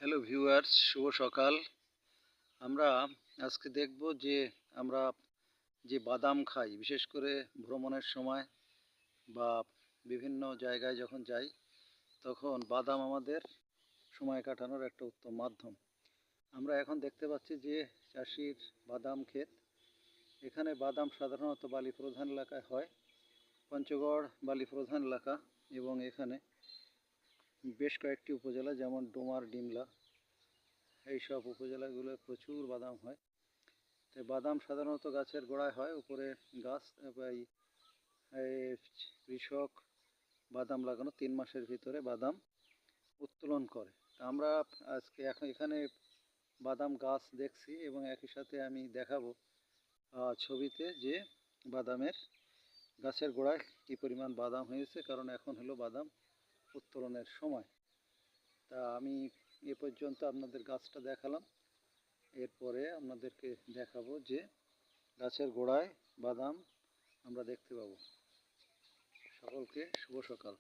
Hello viewers, শুভ সকাল। আমরা আজকে দেখব যে আমরা যে বাদাম খাই, বিশেষ করে ভ্রমণের সময় বা বিভিন্ন জায়গায় যখন যাই, তখন বাদাম আমাদের সময় কাটানোর একটা উত্তম মাধ্যম। আমরা এখন দেখতে পাচ্ছি যে চাষির বাদাম ক্ষেত। এখানে বাদাম সাধারণত বালি প্রধান এলাকায় হয়, পঞ্চগড় বালি প্রধান এলাকা, এবং এখানে বেশ কয়েকটি উপজেলা যেমন ডোমার, ডিমলা, এইসব উপজেলাগুলোয় প্রচুর বাদাম হয়। তো বাদাম সাধারণত গাছের গোড়ায় হয়, উপরে গাছ। কৃষক বাদাম লাগানো 3 মাসের ভিতরে বাদাম উত্তোলন করে। তা আমরা আজকে এখন এখানে বাদাম গাছ দেখছি, এবং একই সাথে আমি দেখাবো ছবিতে যে বাদামের গাছের গোড়ায় কী পরিমাণ বাদাম হয়েছে, কারণ এখন হলো বাদাম উত্তোলনের সময়। তা আমি এ পর্যন্ত আপনাদের গাছটা দেখালাম, এরপরে আপনাদেরকে দেখাবো যে গাছের গোড়ায় বাদাম আমরা দেখতে পাবো। সকলকে শুভ সকাল।